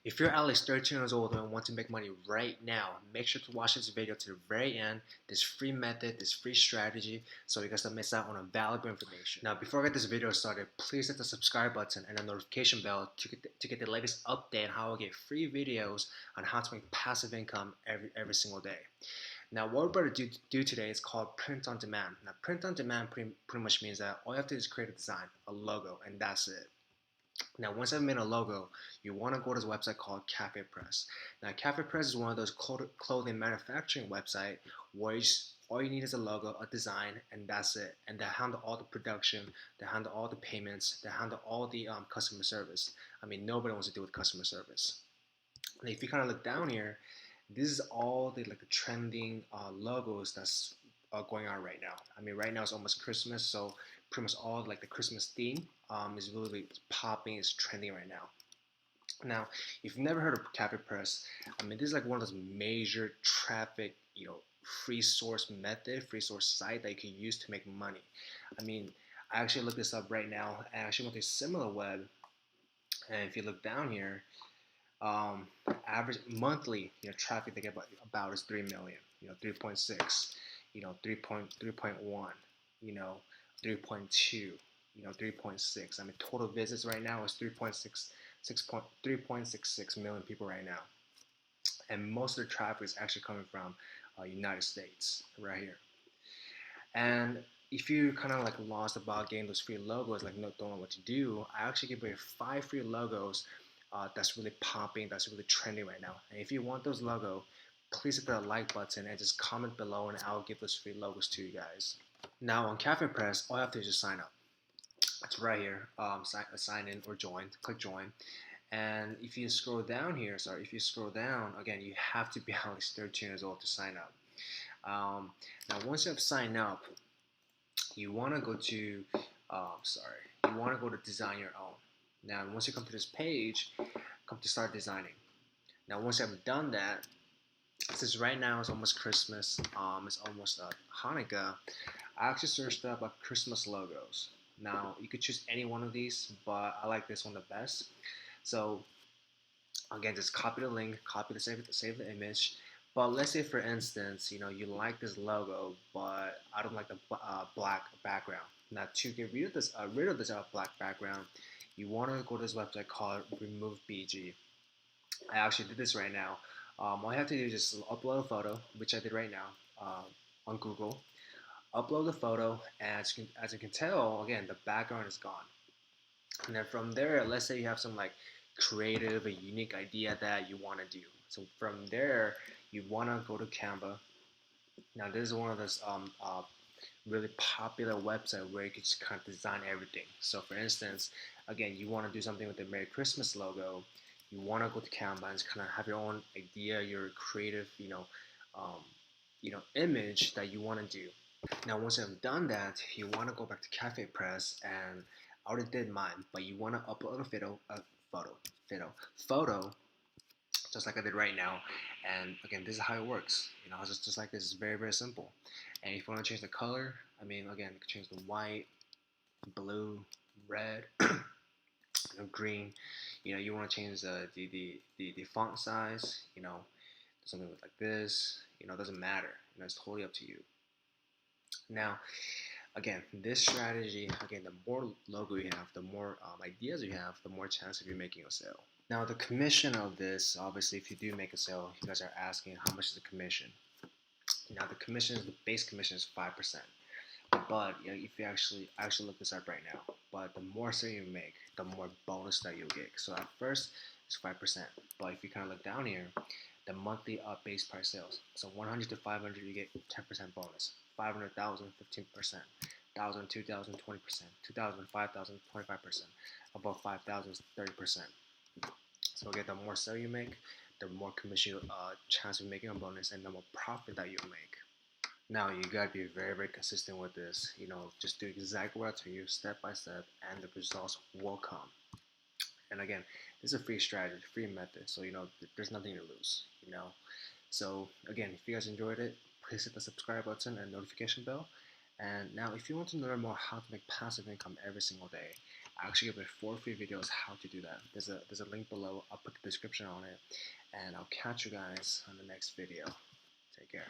If you're at least 13 years old and want to make money right now, make sure to watch this video to the very end. This free method, this free strategy, so you guys don't miss out on valuable information. Now, before I get this video started, please hit the subscribe button and the notification bell to get the latest update on how I get free videos on how to make passive income every single day. Now, what we're about to do today is called print on demand. Now, print on demand pretty much means that all you have to do is create a design, a logo, and that's it. Now, once I've made a logo, you want to go to this website called Cafe Press. Now, Cafe Press is one of those clothing manufacturing website where all you need is a logo, a design, and that's it. And they handle all the production, they handle all the payments, they handle all the customer service. I mean, nobody wants to deal with customer service. And if you kind of look down here, this is all the trending logos that's going on right now. I mean, right now it's almost Christmas, so pretty much all the Christmas theme is really popping, is trending right now. Now, if you've never heard of Cafe Press, I mean, this is like one of those major traffic, free source site that you can use to make money. I mean, I actually looked this up right now, and I actually went to SimilarWeb, and if you look down here, average monthly traffic they get about is 3 million, 3.6, 3.1, 3.2, 3.6. I mean, total visits right now is 3.66 million people right now, and most of the traffic is actually coming from United States right here. And if you kind of lost about getting those free logos, don't know what to do, I actually give away 5 free logos that's really popping, that's really trending right now. And if you want those logos, please hit the like button and just comment below, and I'll give those free logos to you guys. Now on Cafe Press, all you have to do is just sign up. It's right here. Sign in or join. Click join. And if you scroll down here, again, you have to be at least 13 years old to sign up. Now once you have signed up, you want to go to you want to go to design your own. Now once you come to this page, come to start designing. Now once you have done that, since right now it's almost Christmas, it's almost Hanukkah, I actually searched up Christmas logos. Now you could choose any one of these, but I like this one the best. So again, just copy the link, save the image. But let's say, for instance, you like this logo, but I don't like the black background. Now to get rid of this black background, you want to go to this website called Remove BG. I actually did this right now. All you have to do is just upload a photo, which I did right now on Google. Upload the photo, and as you can tell, again, the background is gone. And then from there, let's say you have some creative, a unique idea that you want to do. So from there, you want to go to Canva. Now this is one of those really popular website where you can just kind of design everything. So for instance, again, you want to do something with the Merry Christmas logo. You want to go to Canva and kind of have your own idea, your creative, image that you want to do. Now, once you have done that, you want to go back to Cafe Press, and I already did mine, but you want to upload a photo, just like I did right now. And again, this is how it works. Just like this, is very, very simple. And if you want to change the color, I mean, again, you can change the white, blue, red, green. You want to change the font size. Something like this. It doesn't matter. It's totally up to you. Now, again, this strategy, the more logo you have, the more ideas you have, the more chance of you making a sale. Now, the commission of this, obviously, if you do make a sale, you guys are asking how much is the commission. Now, the base commission is 5%. But if you actually look this up right now, but the more sale you make, the more bonus that you'll get. So at first, it's 5%. But if you kind of look down here, the monthly base price sales. So 100 to 500, you get 10% bonus. 500,000, 15%. 1,000, 2,000, 20%. 2,000, 5,000, 25%. Above 5,000, 30%. So again, the more sale you make, the more commission chance of making a bonus, and the more profit that you'll make. Now you gotta be very, very consistent with this. Just do exactly what I tell you, step by step, and the results will come. And again, this is a free strategy, free method, so there's nothing to lose. So again, if you guys enjoyed it, please hit the subscribe button and notification bell. And now, if you want to learn more how to make passive income every single day, I actually give 4 free videos how to do that. There's a link below. I'll put the description on it, and I'll catch you guys on the next video. Take care.